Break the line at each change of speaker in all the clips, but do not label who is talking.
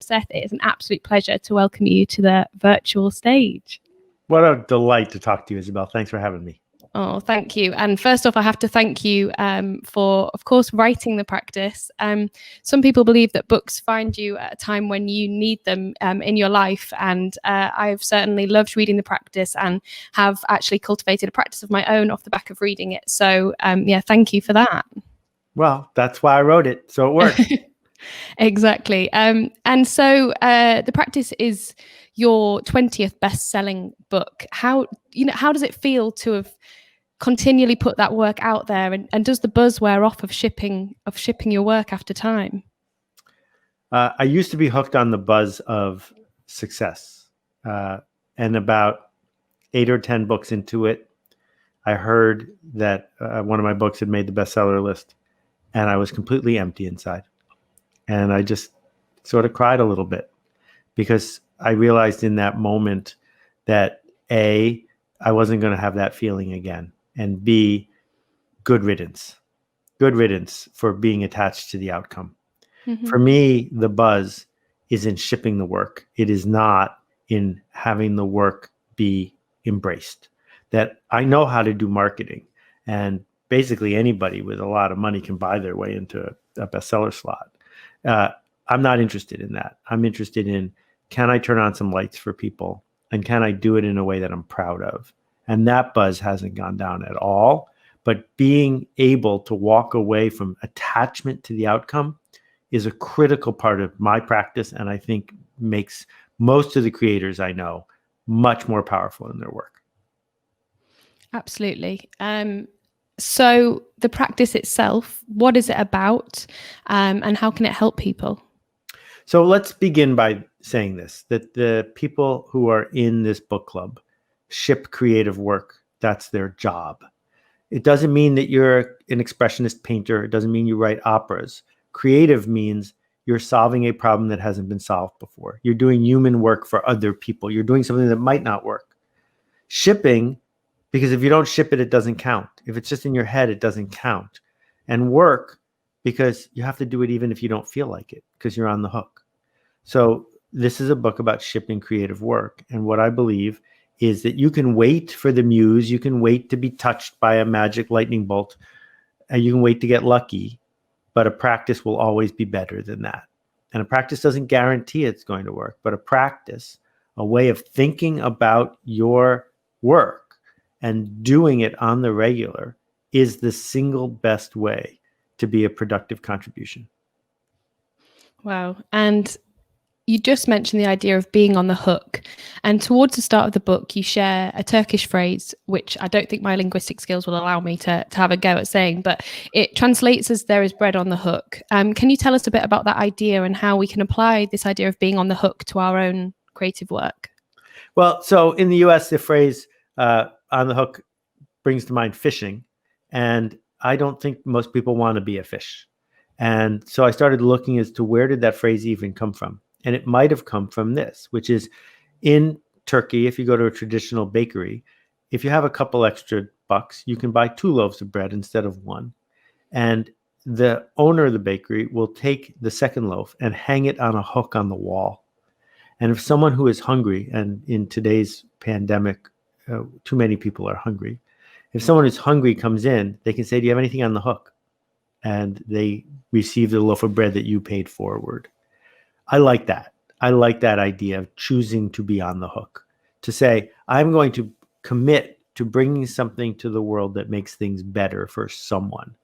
Seth, it is an absolute pleasure to welcome you to the virtual stage.
What a delight to talk to you, Isabelle. Thanks for having me.
Oh, thank you. And first off, I have to thank you for, of course, writing the practice. Some people believe that books find you at a time when you need them in your life. And I've certainly loved reading the practice and have actually cultivated a practice of my own off the back of reading it. So, yeah, thank you for that.
Well, that's why I wrote it. So it worked.
Exactly. And so the practice is your 20th best-selling book. How does it feel to have continually put that work out there, and does the buzz wear off of shipping your work after time?
I used to be hooked on the buzz of success, and about 8 or 10 books into it, I heard that one of my books had made the bestseller list, and I was completely empty inside. And I just sort of cried a little bit because I realized in that moment that A, I wasn't going to have that feeling again. And B, good riddance for being attached to the outcome. Mm-hmm. For me, the buzz is in shipping the work. It is not in having the work be embraced. That I know how to do marketing, and basically anybody with a lot of money can buy their way into a bestseller slot. I'm not interested in that. I'm interested in, can I turn on some lights for people, and can I do it in a way that I'm proud of? And that buzz hasn't gone down at all. But being able to walk away from attachment to the outcome is a critical part of my practice, and I think makes most of the creators I know much more powerful in their work.
Absolutely. So the practice itself, what is it about, and how can it help people?
So let's begin by saying this, that the people who are in this book club ship creative work. That's their job. It doesn't mean that you're an expressionist painter. It doesn't mean you write operas. Creative means you're solving a problem that hasn't been solved before. You're doing human work for other people. You're doing something that might not work. Shipping, because if you don't ship it, it doesn't count. If it's just in your head, it doesn't count. And work, because you have to do it even if you don't feel like it, because you're on the hook. So this is a book about shipping creative work. And what I believe is that you can wait for the muse, you can wait to be touched by a magic lightning bolt, and you can wait to get lucky, but a practice will always be better than that. And a practice doesn't guarantee it's going to work, but a practice, a way of thinking about your work and doing it on the regular, is the single best way to be a productive contribution.
Wow. And you just mentioned the idea of being on the hook. And towards the start of the book, you share a Turkish phrase, which I don't think my linguistic skills will allow me to have a go at saying, but it translates as "there is bread on the hook." Can you tell us a bit about that idea and how we can apply this idea of being on the hook to our own creative work?
Well, so in the US, the phrase on the hook brings to mind fishing. And I don't think most people want to be a fish. And so I started looking as to where did that phrase even come from? And it might have come from this, which is in Turkey, if you go to a traditional bakery, if you have a couple extra bucks, you can buy 2 loaves of bread instead of 1. And the owner of the bakery will take the second loaf and hang it on a hook on the wall. And if someone who is hungry, and in today's pandemic, too many people are hungry. If someone who's hungry comes in, they can say, "Do you have anything on the hook?" And they receive the loaf of bread that you paid forward. I like that. I like that idea of choosing to be on the hook, to say, I'm going to commit to bringing something to the world that makes things better for someone.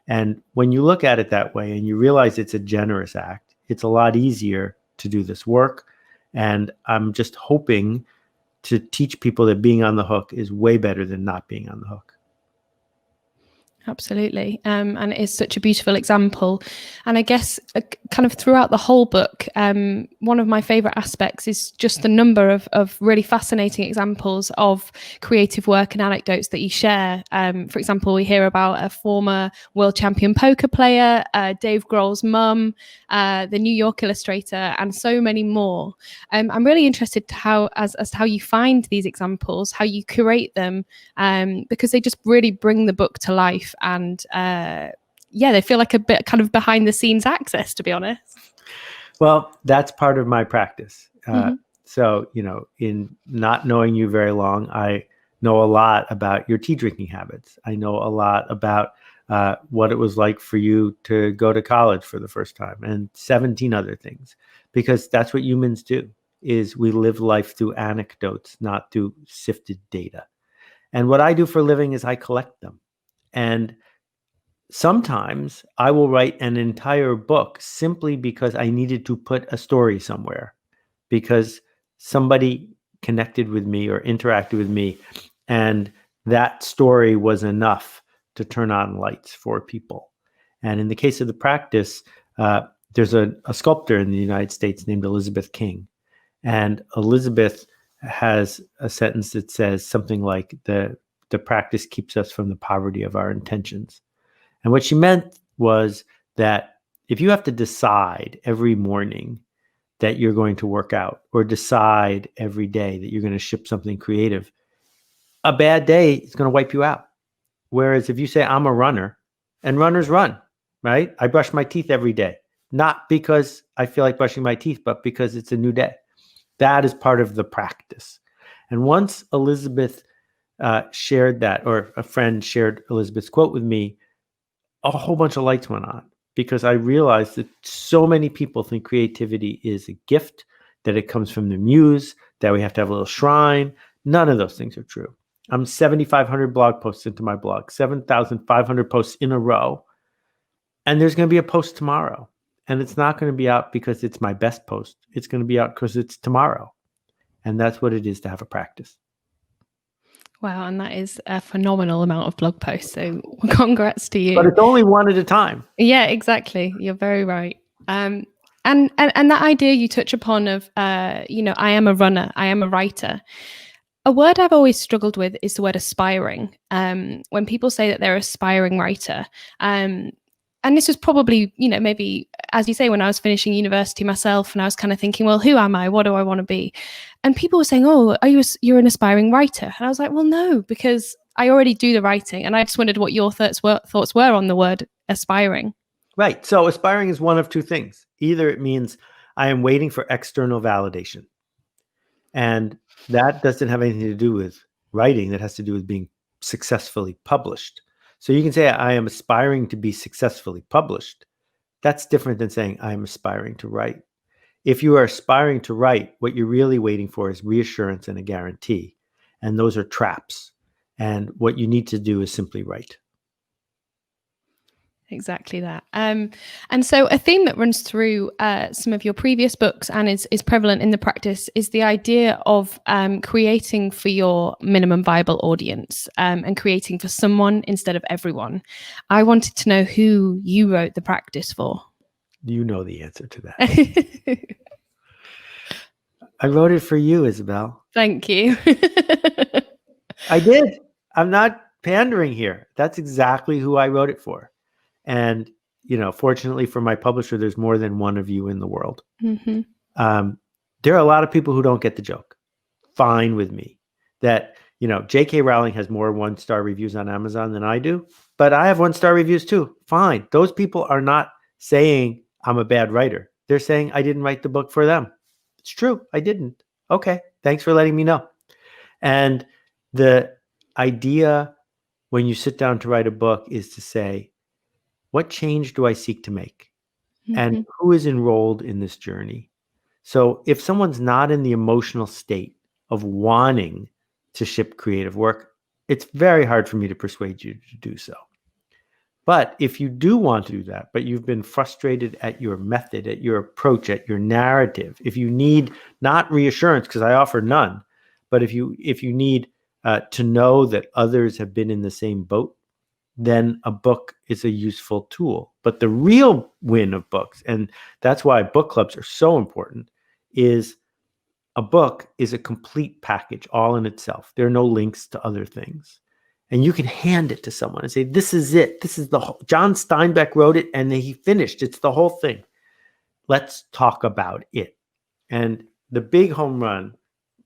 And when you look at it that way and you realize it's a generous act, it's a lot easier to do this work. And I'm just hoping to teach people that being on the hook is way better than not being on the hook.
Absolutely. And it is such a beautiful example. And I guess kind of throughout the whole book, one of my favorite aspects is just the number of really fascinating examples of creative work and anecdotes that you share. For example, we hear about a former world champion poker player, Dave Grohl's mum, the New York illustrator, and so many more. I'm really interested as to how you find these examples, how you curate them, because they just really bring the book to life. And they feel like a bit kind of behind the scenes access, to be honest.
Well, that's part of my practice.
Mhm.
So, in not knowing you very long, I know a lot about your tea drinking habits. I know a lot about what it was like for you to go to college for the first time and 17 other things, because that's what humans do, is we live life through anecdotes, not through sifted data. And what I do for a living is I collect them. And sometimes I will write an entire book simply because I needed to put a story somewhere, because somebody connected with me or interacted with me, and that story was enough to turn on lights for people. And in the case of the practice, there's a sculptor in the United States named Elizabeth King. And Elizabeth has a sentence that says something like, the practice keeps us from the poverty of our intentions. And what she meant was that if you have to decide every morning that you're going to work out, or decide every day that you're going to ship something creative, a bad day is going to wipe you out. Whereas if you say, I'm a runner, and runners run, right? I brush my teeth every day, not because I feel like brushing my teeth, but because it's a new day. That is part of the practice. And once Elizabeth shared that, or a friend shared Elizabeth's quote with me, a whole bunch of lights went on, because I realized that so many people think creativity is a gift, that it comes from the muse, that we have to have a little shrine. None of those things are true. I'm 7,500 blog posts into my blog, 7,500 posts in a row. And there's going to be a post tomorrow. And it's not going to be out because it's my best post. It's going to be out because it's tomorrow. And that's what it is to have a practice.
Wow, and that is a phenomenal amount of blog posts. So congrats to you.
But it's only one at a time.
Yeah, exactly. You're very right. And that idea you touch upon of, I am a runner, I am a writer. A word I've always struggled with is the word aspiring. When people say that they're an aspiring writer, and this was probably, maybe, as you say, when I was finishing university myself, and I was kind of thinking, well, who am I? What do I want to be? And people were saying, oh, you're an aspiring writer? And I was like, well, no, because I already do the writing. And I just wondered what your thoughts were on the word aspiring.
Right. So aspiring is one of two things. Either it means I am waiting for external validation, and that doesn't have anything to do with writing. That has to do with being successfully published. So you can say, I am aspiring to be successfully published. That's different than saying I am aspiring to write. If you are aspiring to write, what you're really waiting for is reassurance and a guarantee. And those are traps. And what you need to do is simply write.
Exactly that. And so a theme that runs through some of your previous books and is prevalent in the practice is the idea of creating for your minimum viable audience, and creating for someone instead of everyone. I wanted to know who you wrote the practice for.
You know the answer to that. I wrote it for you, Isabelle.
Thank you.
I did. I'm not pandering here. That's exactly who I wrote it for. And, fortunately for my publisher, there's more than one of you in the world.
Mm-hmm.
There are a lot of people who don't get the joke. Fine with me. That, J.K. Rowling has more 1-star reviews on Amazon than I do, but I have 1-star reviews too. Fine. Those people are not saying I'm a bad writer. They're saying I didn't write the book for them. It's true. I didn't. Okay. Thanks for letting me know. And the idea when you sit down to write a book is to say, what change do I seek to make?
Mm-hmm.
And who is enrolled in this journey? So if someone's not in the emotional state of wanting to ship creative work, it's very hard for me to persuade you to do so. But if you do want to do that, but you've been frustrated at your method, at your approach, at your narrative, if you need not reassurance, because I offer none, but if you need to know that others have been in the same boat, then a book is a useful tool. But the real win of books, and that's why book clubs are so important, is a book is a complete package all in itself. There are no links to other things. And you can hand it to someone and say, this is it. This is the whole, John Steinbeck wrote it and he finished. It's the whole thing. Let's talk about it. And the big home run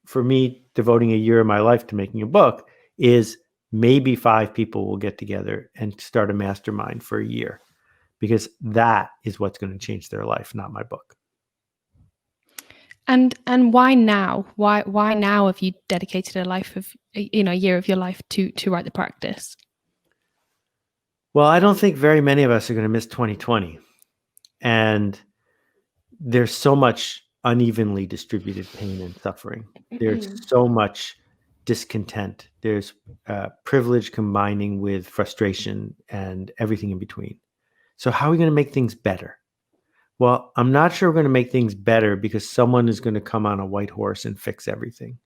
for me, devoting a year of my life to making a book, is maybe 5 people will get together and start a mastermind for a year, because that is what's going to change their life, not my book.
And why now? Why now have you dedicated a year of your life to write the practice?
Well, I don't think very many of us are going to miss 2020. And there's so much unevenly distributed pain and suffering. There's so much discontent. There's privilege combining with frustration and everything in between. So how are we going to make things better? Well, I'm not sure we're going to make things better because someone is going to come on a white horse and fix everything.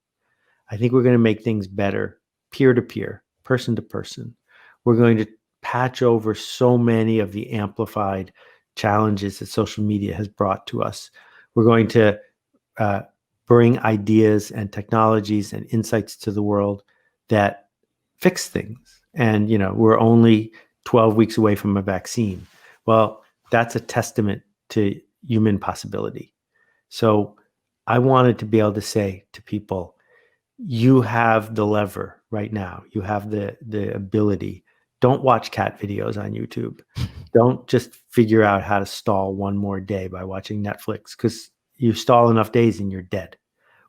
I think we're going to make things better peer to peer, person to person. We're going to patch over so many of the amplified challenges that social media has brought to us. We're going to bring ideas and technologies and insights to the world that fix things. And, we're only 12 weeks away from a vaccine. Well, that's a testament to human possibility. So I wanted to be able to say to people, you have the lever right now. You have the ability. Don't watch cat videos on YouTube. Don't just figure out how to stall one more day by watching Netflix, because you stall enough days and you're dead.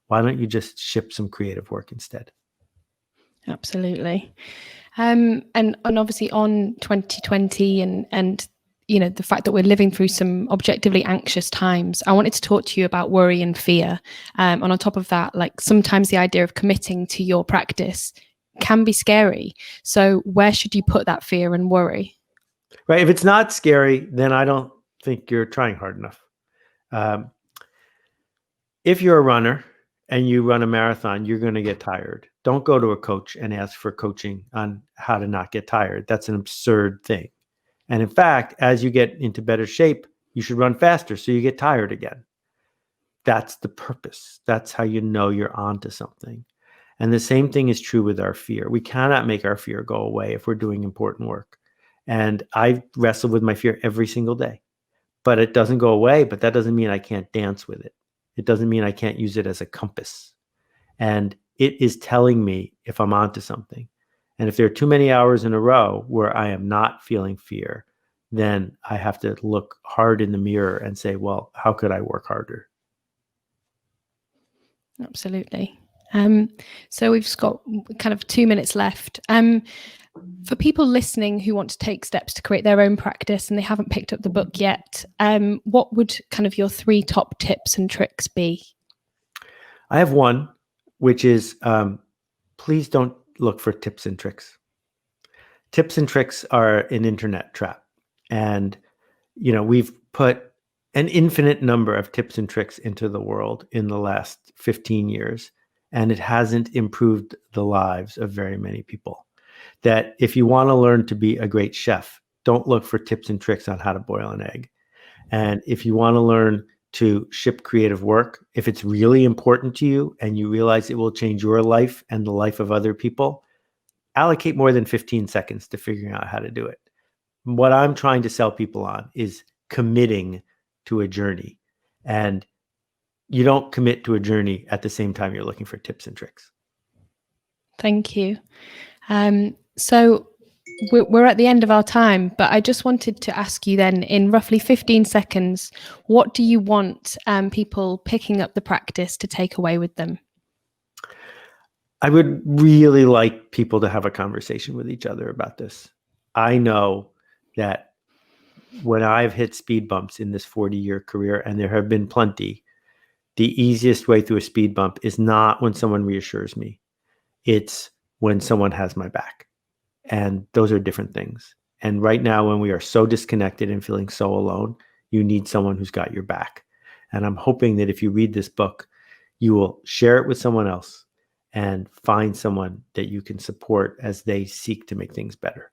Why don't you just ship some creative work instead?
Absolutely. And obviously on 2020 and the fact that we're living through some objectively anxious times, I wanted to talk to you about worry and fear. And on top of that, like sometimes the idea of committing to your practice can be scary. So where should you put that fear and worry?
Right. If it's not scary, then I don't think you're trying hard enough. If you're a runner and you run a marathon, you're going to get tired. Don't go to a coach and ask for coaching on how to not get tired. That's an absurd thing. And in fact, as you get into better shape, you should run faster so you get tired again. That's the purpose. That's how you know you're onto something. And the same thing is true with our fear. We cannot make our fear go away if we're doing important work. And I wrestle with my fear every single day, but it doesn't go away. But that doesn't mean I can't dance with it. It doesn't mean I can't use it as a compass. And it is telling me if I'm onto something. And if there are too many hours in a row where I am not feeling fear, then I have to look hard in the mirror and say, well, how could I work harder?
Absolutely. So we've just got kind of 2 minutes left. For people listening who want to take steps to create their own practice and they haven't picked up the book yet, what would kind of your 3 top tips and tricks be?
I have one, which is please don't look for tips and tricks. Tips and tricks are an internet trap. And, we've put an infinite number of tips and tricks into the world in the last 15 years, and it hasn't improved the lives of very many people. That if you want to learn to be a great chef, don't look for tips and tricks on how to boil an egg. And if you want to learn to ship creative work, if it's really important to you and you realize it will change your life and the life of other people, allocate more than 15 seconds to figuring out how to do it. What I'm trying to sell people on is committing to a journey. And you don't commit to a journey at the same time you're looking for tips and tricks.
Thank you. So we're at the end of our time, but I just wanted to ask you then, in roughly 15 seconds, what do you want people picking up the practice to take away with them?
I would really like people to have a conversation with each other about this. I know that when I've hit speed bumps in this 40-year career, and there have been plenty, the easiest way through a speed bump is not when someone reassures me. It's when someone has my back. And those are different things. And right now, when we are so disconnected and feeling so alone, you need someone who's got your back. And I'm hoping that if you read this book, you will share it with someone else and find someone that you can support as they seek to make things better.